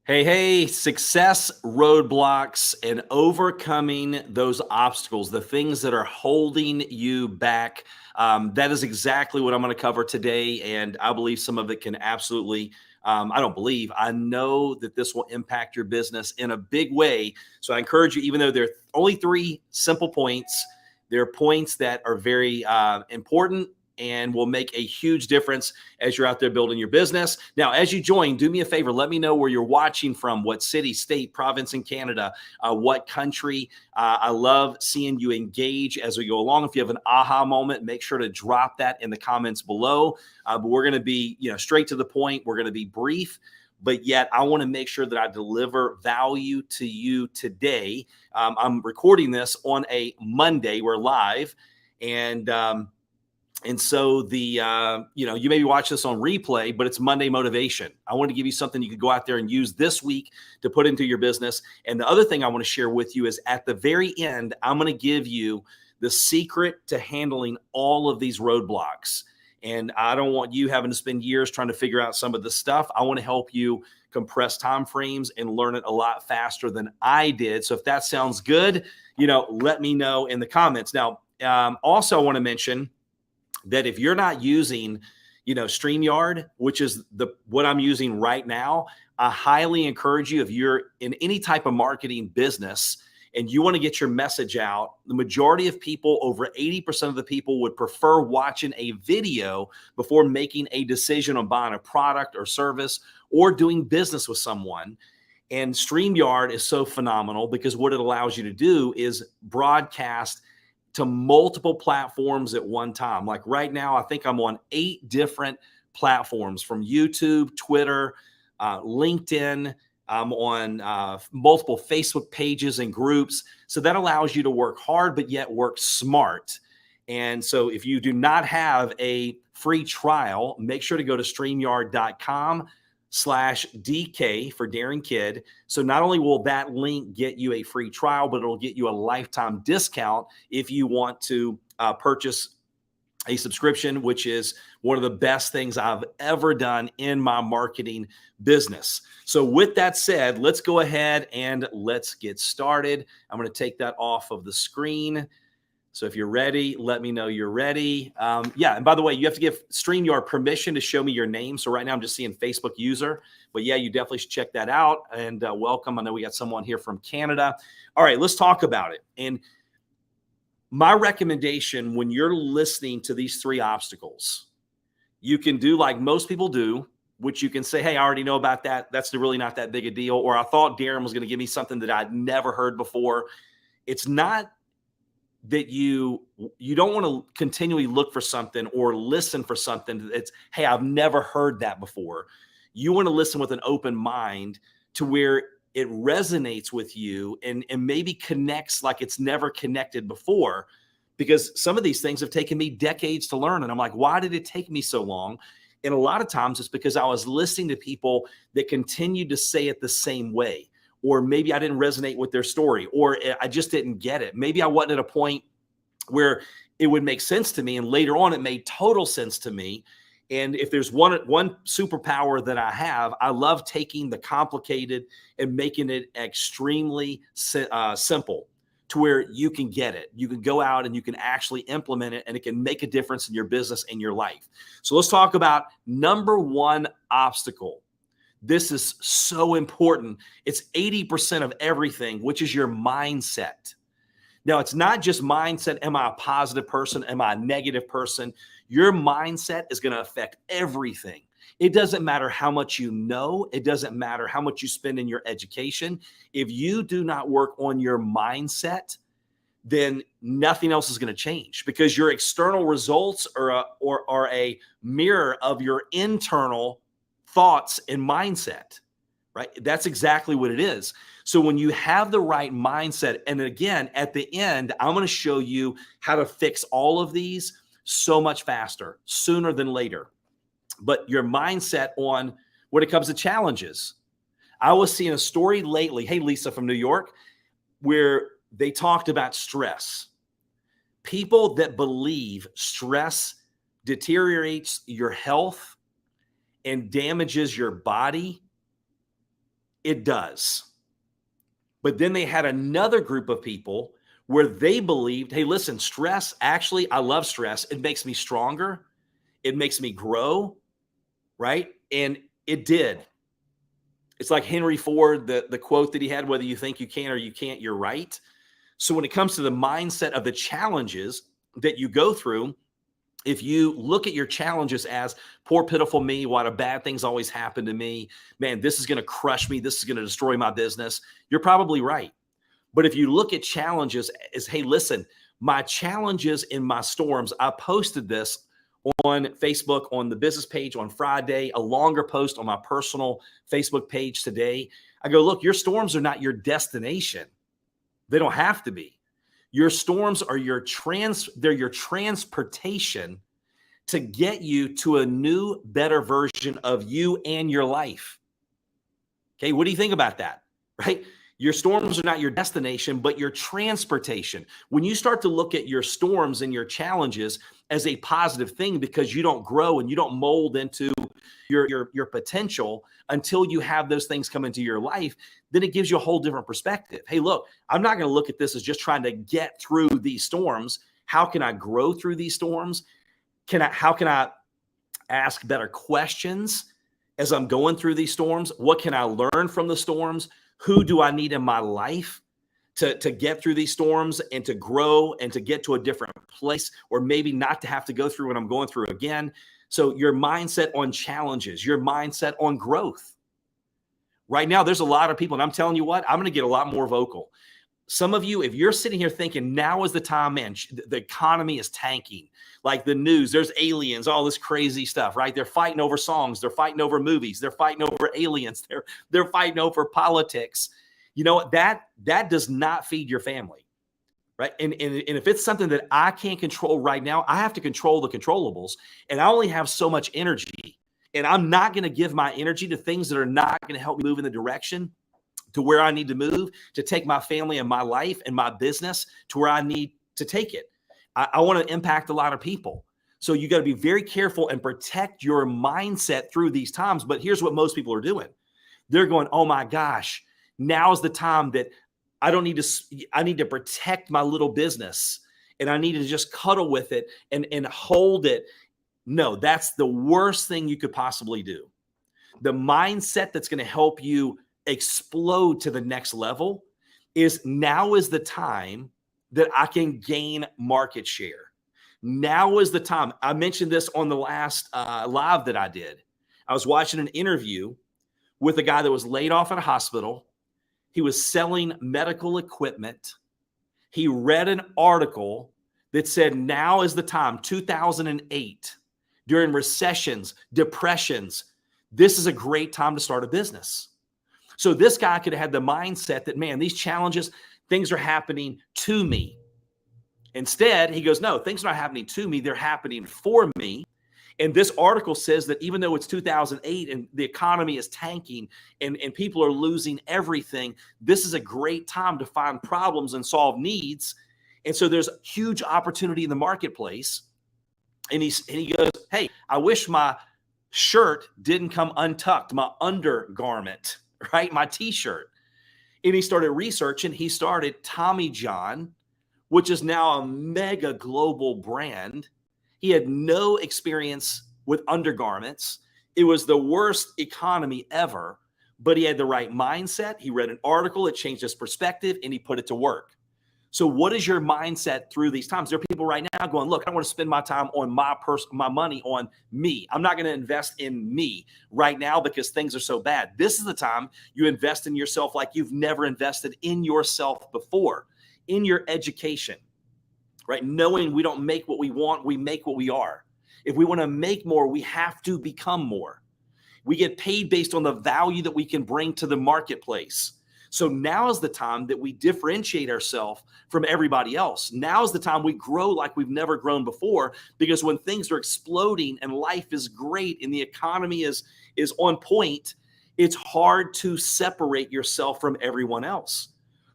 Hey, success, roadblocks, and overcoming those obstacles, the things that are holding you back. That is exactly what I'm going to cover today. And I believe some of it can absolutely, I don't believe, I know that this will impact your business in a big way. So I encourage you, even though there are only three simple points, there are points that are very important and will make a huge difference as you're out there building your business. Now, as you join, do me a favor. Let me know where you're watching from, what city, state, province in Canada, what country. I love seeing you engage as we go along. If you have an aha moment, make sure to drop that in the comments below. But we're going to be, straight to the point. We're going to be brief, but yet I want to make sure that I deliver value to you today. I'm recording this on a Monday. We're live, and so you maybe watch this on replay, but it's Monday motivation. I want to give you something you could go out there and use this week to put into your business. And the other thing I want to share with you is at the very end, I'm going to give you the secret to handling all of these roadblocks. And I don't want you having to spend years trying to figure out some of this stuff. I want to help you compress time frames and learn it a lot faster than I did. So if that sounds good, let me know in the comments. Now, also I want to mention that if you're not using, Streamyard, which is what I'm using right now, I highly encourage you, if you're in any type of marketing business and you want to get your message out, the majority of people, over 80% of the people, would prefer watching a video before making a decision on buying a product or service or doing business with someone. And Streamyard is so phenomenal because what it allows you to do is broadcast to multiple platforms at one time. Like right now, I think I'm on 8 different platforms, from YouTube, Twitter, LinkedIn. I'm on multiple Facebook pages and groups. So that allows you to work hard, but yet work smart. And so if you do not have a free trial, make sure to go to streamyard.com/DK for Daring Kid. So not only will that link get you a free trial, but it'll get you a lifetime discount if you want to purchase a subscription, which is one of the best things I've ever done in my marketing business. So with that said, let's go ahead and let's get started. I'm going to take that off of the screen. So if you're ready, let me know you're ready. And by the way, you have to give StreamYard permission to show me your name. So right now I'm just seeing Facebook user. But yeah, you definitely should check that out. And welcome. I know we got someone here from Canada. All right, let's talk about it. And my recommendation when you're listening to these 3 obstacles, you can do like most people do, which you can say, hey, I already know about that. That's really not that big a deal. Or I thought Darren was going to give me something that I'd never heard before. It's not that you don't want to continually look for something or listen for something that's, hey, I've never heard that before. You want to listen with an open mind to where it resonates with you and maybe connects like it's never connected before, because some of these things have taken me decades to learn. And I'm like, why did it take me so long? And a lot of times it's because I was listening to people that continued to say it the same way. Or maybe I didn't resonate with their story, or I just didn't get it. Maybe I wasn't at a point where it would make sense to me. And later on, it made total sense to me. And if there's one superpower that I have, I love taking the complicated and making it extremely simple to where you can get it. You can go out and you can actually implement it, and it can make a difference in your business and your life. So let's talk about number 1 obstacle. This is so important. It's 80% of everything, which is your mindset. Now, it's not just mindset. Am I a positive person? Am I a negative person? Your mindset is going to affect everything. It doesn't matter how much you know. It doesn't matter how much you spend in your education. If you do not work on your mindset, then nothing else is going to change, because your external results are a mirror of your internal thoughts and mindset, right? That's exactly what it is. So when you have the right mindset, and again, at the end, I'm going to show you how to fix all of these so much faster, sooner than later. But your mindset on when it comes to challenges. I was seeing a story lately, hey, Lisa from New York, where they talked about stress. People that believe stress deteriorates your health and damages your body, It does. But then they had another group of people where they believed, hey, listen, stress, actually, I love stress. It makes me stronger. It makes me grow, right? And it did. It's like Henry Ford, the quote that he had, whether you think you can or you can't, you're right. So when it comes to the mindset of the challenges that you go through, if you look at your challenges as poor, pitiful me, why do bad things always happen to me? Man, this is going to crush me. This is going to destroy my business. You're probably right. But if you look at challenges as, hey, listen, my challenges in my storms, I posted this on Facebook, on the business page on Friday, a longer post on my personal Facebook page today. I go, look, your storms are not your destination. They don't have to be. Your storms are they're your transportation to get you to a new, better version of you and your life. Okay, what do you think about that? Right? Your storms are not your destination, but your transportation. When you start to look at your storms and your challenges as a positive thing, because you don't grow and you don't mold into your potential until you have those things come into your life, then it gives you a whole different perspective. Hey, look, I'm not going to look at this as just trying to get through these storms. How can I grow through these storms? How can I ask better questions as I'm going through these storms? What can I learn from the storms? Who do I need in my life to get through these storms and to grow and to get to a different place, or maybe not to have to go through what I'm going through again? So your mindset on challenges, your mindset on growth. Right now, there's a lot of people, and I'm telling you what, I'm going to get a lot more vocal. Some of you, if you're sitting here thinking now is the time, man, the economy is tanking, like the news, there's aliens, all this crazy stuff, right? They're fighting over songs. They're fighting over movies. They're fighting over aliens. They're fighting over politics. You know what? That does not feed your family, right? And if it's something that I can't control right now, I have to control the controllables, and I only have so much energy, and I'm not going to give my energy to things that are not going to help me move in the direction to where I need to move to take my family and my life and my business to where I need to take it. I want to impact a lot of people. So you got to be very careful and protect your mindset through these times. But here's what most people are doing. They're going, oh my gosh, now's the time that I need to protect my little business, and I need to just cuddle with it and hold it. No, that's the worst thing you could possibly do. The mindset that's going to help you explode to the next level is now is the time that I can gain market share. Now is the time. I mentioned this on the last live that I did. I was watching an interview with a guy that was laid off at a hospital. He was selling medical equipment. He read an article that said now is the time, 2008, during recessions, depressions, this is a great time to start a business. So this guy could have had the mindset that, man, these challenges, things are happening to me. Instead, he goes, no, things are not happening to me. They're happening for me. And this article says that even though it's 2008 and the economy is tanking and people are losing everything, this is a great time to find problems and solve needs. And so there's huge opportunity in the marketplace. And he goes, hey, I wish my shirt didn't come untucked, my undergarment, right? My t-shirt. And he started researching. He started Tommy John, which is now a mega global brand. He had no experience with undergarments. It was the worst economy ever, but he had the right mindset. He read an article, it changed his perspective, and he put it to work. So what is your mindset through these times? There are people right now going, look, I want to spend my time on my money on me. I'm not going to invest in me right now because things are so bad. This is the time you invest in yourself like you've never invested in yourself before, in your education, right? Knowing we don't make what we want, we make what we are. If we want to make more, we have to become more. We get paid based on the value that we can bring to the marketplace. So now is the time that we differentiate ourselves from everybody else. Now is the time we grow like we've never grown before, because when things are exploding and life is great and the economy is on point, it's hard to separate yourself from everyone else.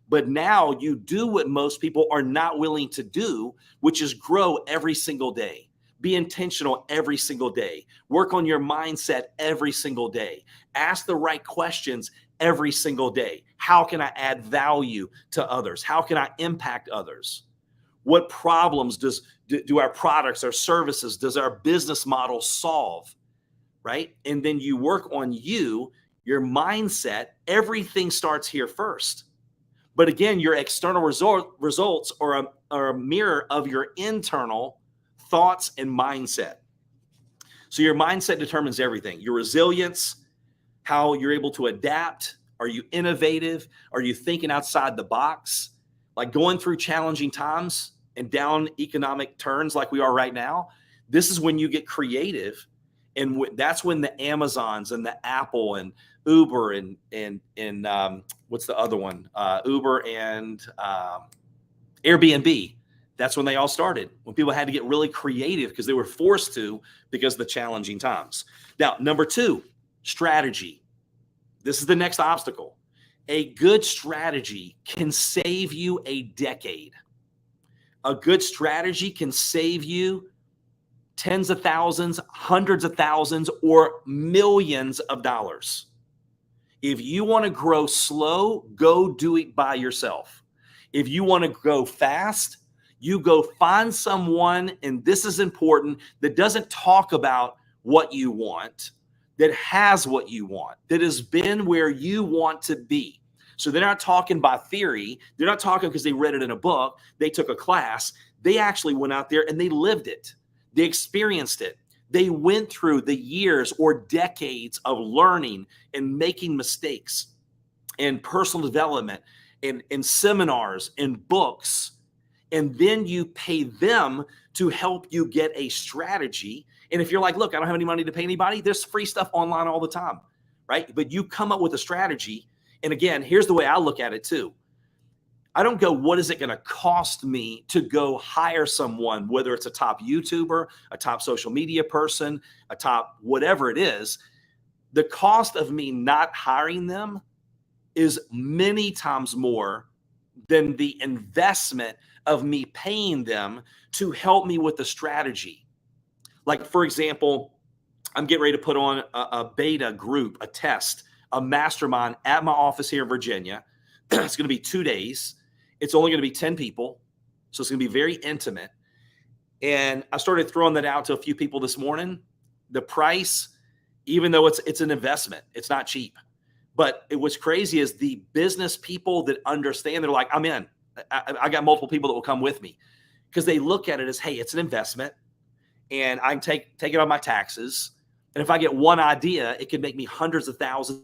But now you do what most people are not willing to do, which is grow every single day. Be intentional every single day. Work on your mindset every single day. Ask the right questions every single day? How can I add value to others? How can I impact others? What problems do our products, our services, does our business model solve? Right? And then you work on you, your mindset. Everything starts here first. But again, your external results are a mirror of your internal thoughts and mindset. So your mindset determines everything. Your resilience, how you're able to adapt. Are you innovative? Are you thinking outside the box? Like going through challenging times and down economic turns like we are right now, this is when you get creative. And that's when the Amazons and the Apple and Uber and what's the other one? Uber and Airbnb. That's when they all started, when people had to get really creative because they were forced to because of the challenging times. Now, number 2, strategy. This is the next obstacle. A good strategy can save you a decade. A good strategy can save you tens of thousands, hundreds of thousands, or millions of dollars. If you want to grow slow, go do it by yourself. If you want to go fast, you go find someone, and this is important, that doesn't talk about what you want, that has what you want, that has been where you want to be. So they're not talking by theory. They're not talking because they read it in a book. They took a class. They actually went out there and they lived it. They experienced it. They went through the years or decades of learning and making mistakes and personal development and seminars and books. And then you pay them to help you get a strategy. And if you're like, look, I don't have any money to pay anybody, there's free stuff online all the time, right? But you come up with a strategy. And again, here's the way I look at it too. I don't go, what is it going to cost me to go hire someone, whether it's a top YouTuber, a top social media person, a top whatever it is. The cost of me not hiring them is many times more than the investment of me paying them to help me with the strategy. Like, for example, I'm getting ready to put on a beta group, a test, a mastermind at my office here in Virginia. It's going to be 2 days. It's only going to be 10 people. So it's going to be very intimate. And I started throwing that out to a few people this morning. The price, even though it's an investment, it's not cheap. But what's crazy is the business people that understand, they're like, I'm in. I got multiple people that will come with me because they look at it as, hey, it's an investment and I can take it on my taxes. And if I get one idea, it could make me hundreds of thousands.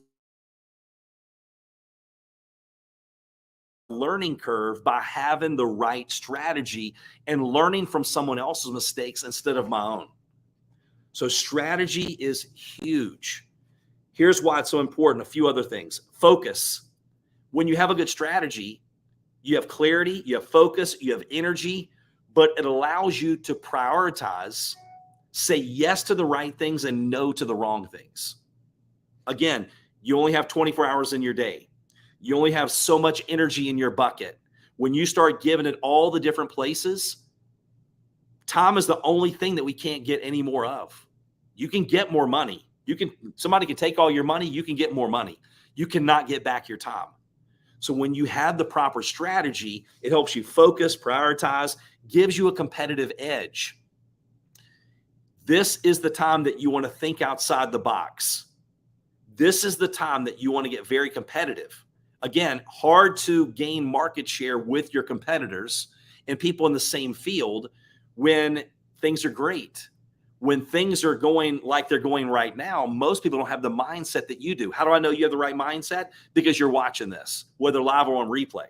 Learning curve by having the right strategy and learning from someone else's mistakes instead of my own. So strategy is huge. Here's why it's so important. A few other things. Focus. When you have a good strategy, you have clarity, you have focus, you have energy, but it allows you to prioritize, say yes to the right things and no to the wrong things. Again, you only have 24 hours in your day. You only have so much energy in your bucket. When you start giving it all the different places, time is the only thing that we can't get any more of. You can get more money. Somebody can take all your money. You can get more money. You cannot get back your time. So when you have the proper strategy, it helps you focus, prioritize, gives you a competitive edge. This is the time that you want to think outside the box. This is the time that you want to get very competitive. Again, hard to gain market share with your competitors and people in the same field when things are great. When things are going like they're going right now, most people don't have the mindset that you do. How do I know you have the right mindset? Because you're watching this, whether live or on replay.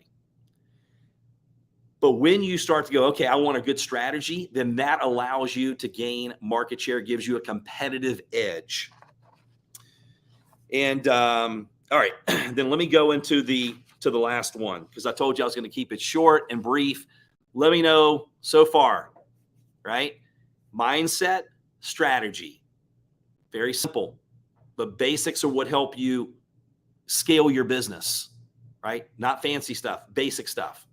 But when you start to go, okay, I want a good strategy, then that allows you to gain market share, gives you a competitive edge. And all right, then let me go into the last one, because I told you I was going to keep it short and brief. Let me know so far, right? Mindset, strategy. Very simple. The basics are what help you scale your business, right? Not fancy stuff, basic stuff.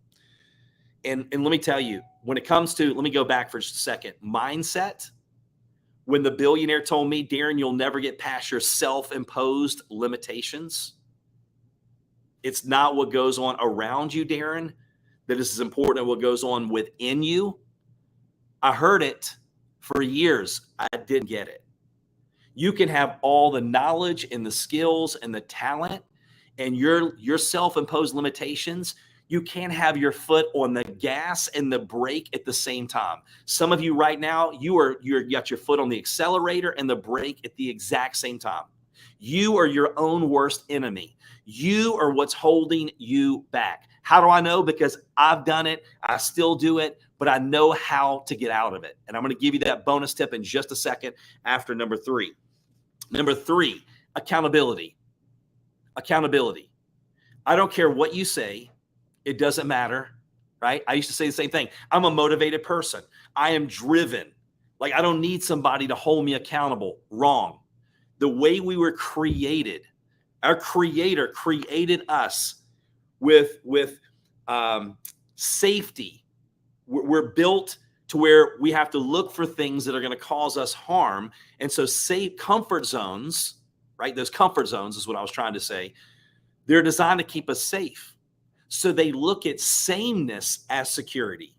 And let me tell you, when it comes to, let me go back for just a second. Mindset, when the billionaire told me, Darren, you'll never get past your self-imposed limitations. It's not what goes on around you, Darren, that is as important as what goes on within you. I heard it for years. I didn't get it. You can have all the knowledge and the skills and the talent and your self-imposed limitations. You can't have your foot on the gas and the brake at the same time. Some of you right now, you got your foot on the accelerator and the brake at the exact same time. You are your own worst enemy. You are what's holding you back. How do I know? Because I've done it. I still do it, but I know how to get out of it. And I'm going to give you that bonus tip in just a second after number 3. Number 3, accountability. Accountability. I don't care what you say. It doesn't matter, right? I used to say the same thing. I'm a motivated person. I am driven. Like, I don't need somebody to hold me accountable. Wrong. The way we were created, our Creator created us with safety. We're built to where we have to look for things that are going to cause us harm. And so safe comfort zones, right? Those comfort zones is what I was trying to say. They're designed to keep us safe. So they look at sameness as security.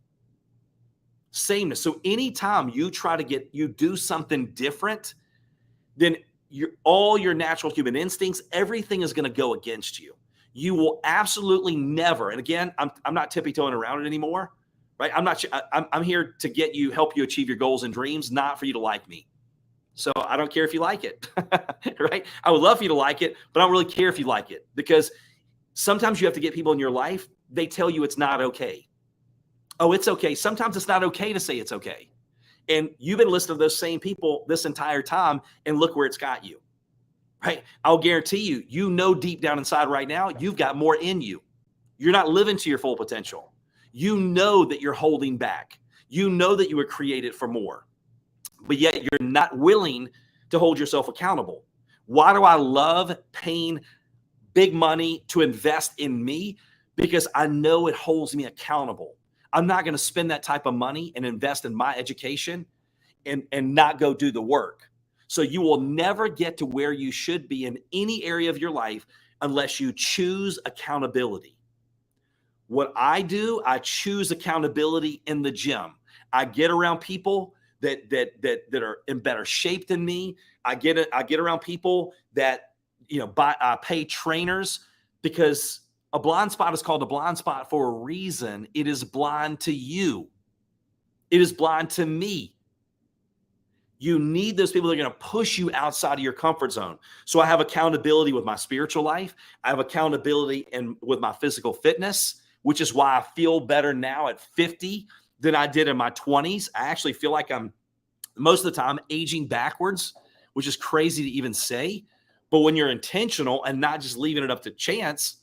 Sameness. So anytime you try to you do something different, then all your natural human instincts, everything is going to go against you. You will absolutely never. And again, I'm not tippy-toeing around it anymore. Right? I'm here to help you achieve your goals and dreams, not for you to like me. So I don't care if you like it, right? I would love for you to like it, but I don't really care if you like it, because sometimes you have to get people in your life. They tell you it's not okay. Oh, it's okay. Sometimes it's not okay to say it's okay. And you've been listening to those same people this entire time, and look where it's got you, right? I'll guarantee you, deep down inside right now, you've got more in you. You're not living to your full potential. You know that you're holding back. You know that you were created for more, but yet you're not willing to hold yourself accountable. Why do I love paying big money to invest in me? Because I know it holds me accountable. I'm not going to spend that type of money and invest in my education and not go do the work. So you will never get to where you should be in any area of your life unless you choose accountability. What I do, I choose accountability in the gym. I get around people that are in better shape than me. I get around people that pay trainers, because a blind spot is called a blind spot for a reason. It is blind to you. It is blind to me. You need those people that are going to push you outside of your comfort zone. So I have accountability with my spiritual life. I have accountability with my physical fitness, which is why I feel better now at 50 than I did in my 20s. I actually feel like I'm most of the time aging backwards, which is crazy to even say. But when you're intentional and not just leaving it up to chance,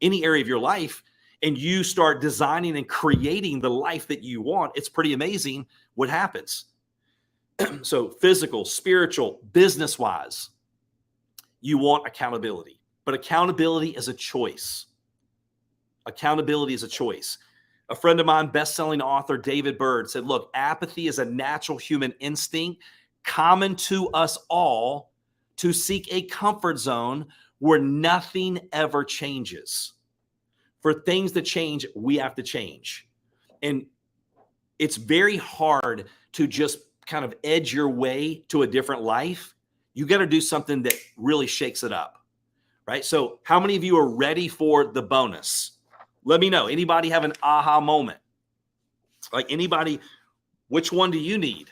any area of your life, and you start designing and creating the life that you want, it's pretty amazing what happens. So physical, spiritual, business-wise, you want accountability. But accountability is a choice. Accountability is a choice. A friend of mine, best-selling author David Bird, said, look, apathy is a natural human instinct common to us all to seek a comfort zone where nothing ever changes. For things to change, we have to change. And it's very hard to just kind of edge your way to a different life. You got to do something that really shakes it up, right? So how many of you are ready for the bonus? Let me know. Anybody have an aha moment? Like anybody, which one do you need,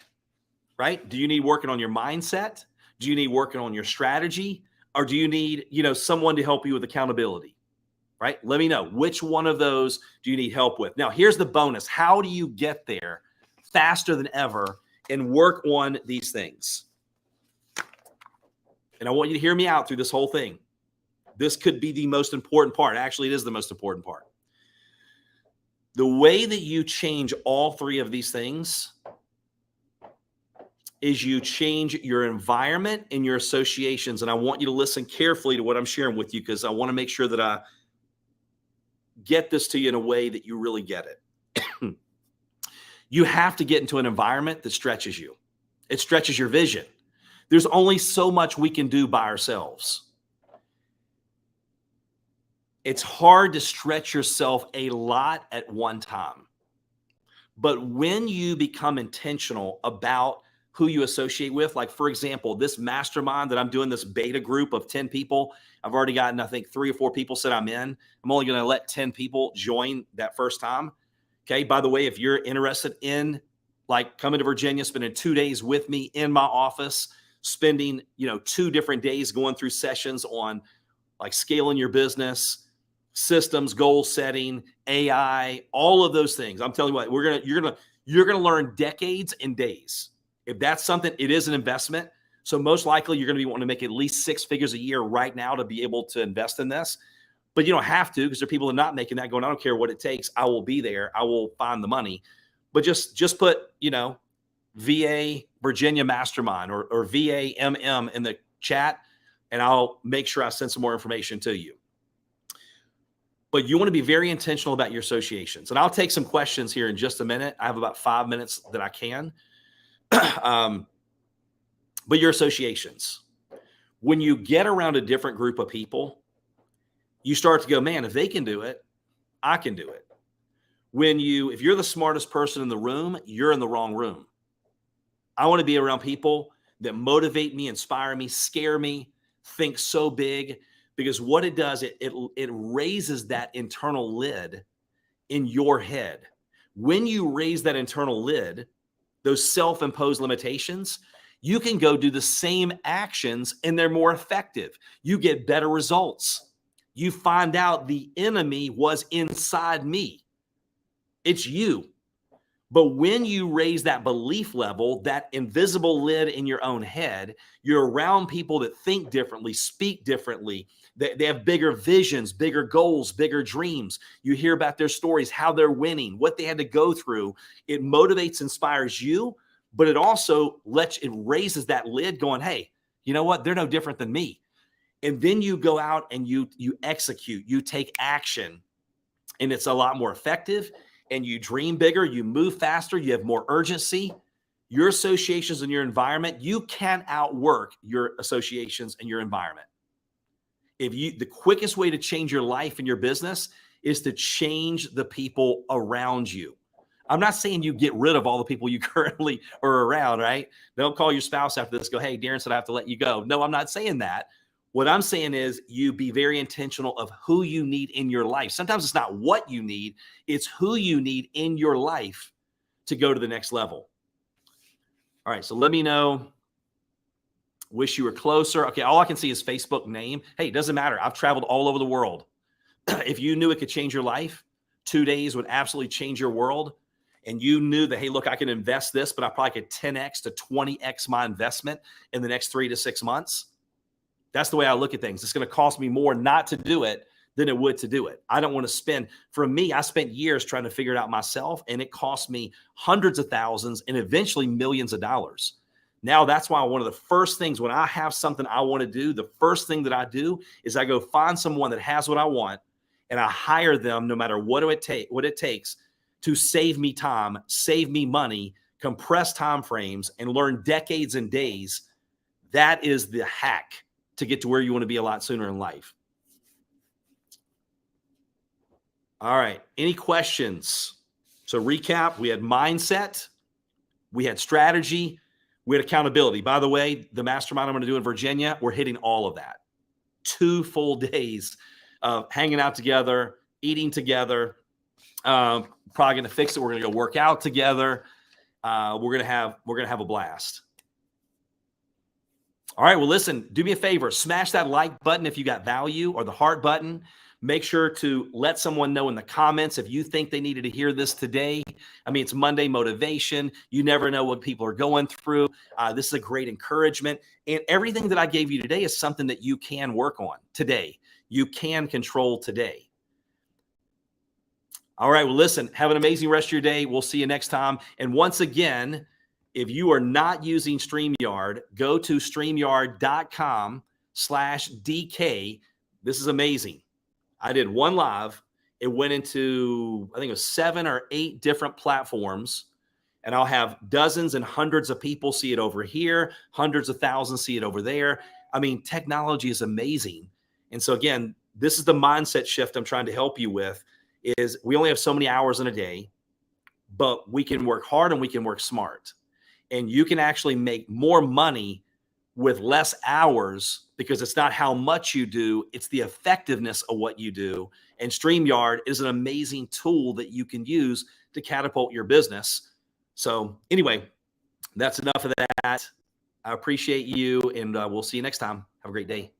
right? Do you need working on your mindset? Do you need working on your strategy? Or do you need, someone to help you with accountability, right? Let me know. Which one of those do you need help with? Now, here's the bonus. How do you get there faster than ever and work on these things? And I want you to hear me out through this whole thing. This could be the most important part. Actually, it is the most important part. The way that you change all three of these things is you change your environment and your associations. And I want you to listen carefully to what I'm sharing with you, because I want to make sure that I get this to you in a way that you really get it. You have to get into an environment that stretches you. It stretches your vision. There's only so much we can do by ourselves. It's hard to stretch yourself a lot at one time. But when you become intentional about who you associate with, like for example, this mastermind that I'm doing, this beta group of 10 people, I've already gotten, I think 3 or 4 people said I'm in. I'm only going to let 10 people join that first time. Okay. By the way, if you're interested in like coming to Virginia, spending 2 days with me in my office, spending, 2 different days going through sessions on like scaling your business, systems, goal setting, AI, all of those things. I'm telling you what, you're gonna learn decades in days. If that's something, it is an investment. So most likely you're going to be wanting to make at least 6 figures a year right now to be able to invest in this. But you don't have to, because there are people that are not making that going, I don't care what it takes. I will be there. I will find the money. But just put, VA Virginia Mastermind or VA MM in the chat, and I'll make sure I send some more information to you. But you want to be very intentional about your associations. And I'll take some questions here in just a minute. I have about 5 minutes that I can. But your associations, when you get around a different group of people, you start to go, man, if they can do it, I can do it. If you're the smartest person in the room, you're in the wrong room. I want to be around people that motivate me, inspire me, scare me, think so big, because what it does, it raises that internal lid in your head. When you raise that internal lid, those self-imposed limitations, you can go do the same actions and they're more effective. You get better results. You find out the enemy was inside me. It's you. But when you raise that belief level, that invisible lid in your own head, you're around people that think differently, speak differently. They have bigger visions, bigger goals, bigger dreams. You hear about their stories, how they're winning, what they had to go through. It motivates, inspires you, but it also raises that lid going, hey, you know what? They're no different than me. And then you go out and you execute, you take action, and it's a lot more effective. And you dream bigger, you move faster, you have more urgency. Your associations and your environment, you can outwork your associations and your environment. The quickest way to change your life and your business is to change the people around you. I'm not saying you get rid of all the people you currently are around, right? Don't call your spouse after this, go, hey, Darren said I have to let you go. No, I'm not saying that. What I'm saying is you be very intentional of who you need in your life. Sometimes it's not what you need, it's who you need in your life to go to the next level. All right, so let me know. Wish you were closer. Okay, all I can see is Facebook name. Hey, it doesn't matter. I've traveled all over the world. If you knew it could change your life, 2 days would absolutely change your world, and you knew that, hey, look, I can invest this, but I probably could 10x to 20x my investment in the next 3 to 6 months. That's the way I look at things. It's going to cost me more not to do it than it would to do it. I don't want to spend, for me, I spent years trying to figure it out myself, and it cost me hundreds of thousands and eventually millions of dollars. Now, that's why one of the first things when I have something I want to do, the first thing that I do is I go find someone that has what I want, and I hire them no matter what it takes to save me time, save me money, compress time frames, and learn decades and days. That is the hack to get to where you want to be a lot sooner in life. All right. Any questions? So recap, we had mindset, we had strategy, we had accountability. By the way, the mastermind I'm going to do in Virginia, we're hitting all of that. 2 full days of hanging out together, eating together, probably going to fix it. We're going to go work out together. We're going to have a blast. All right. Well, listen, do me a favor, smash that like button if you got value, or the heart button. Make sure to let someone know in the comments if you think they needed to hear this today. I mean, it's Monday motivation. You never know what people are going through. This is a great encouragement. And everything that I gave you today is something that you can work on today. You can control today. All right. Well, listen, have an amazing rest of your day. We'll see you next time. And once again, if you are not using Streamyard, go to streamyard.com/DK. This is amazing. I did one live. It went into, I think it was 7 or 8 different platforms. And I'll have dozens and hundreds of people see it over here, hundreds of thousands see it over there. I mean, technology is amazing. And so again, this is the mindset shift I'm trying to help you with, is we only have so many hours in a day, but we can work hard and we can work smart. And you can actually make more money with less hours, because it's not how much you do, it's the effectiveness of what you do. And StreamYard is an amazing tool that you can use to catapult your business. So anyway, that's enough of that. I appreciate you, and we'll see you next time. Have a great day.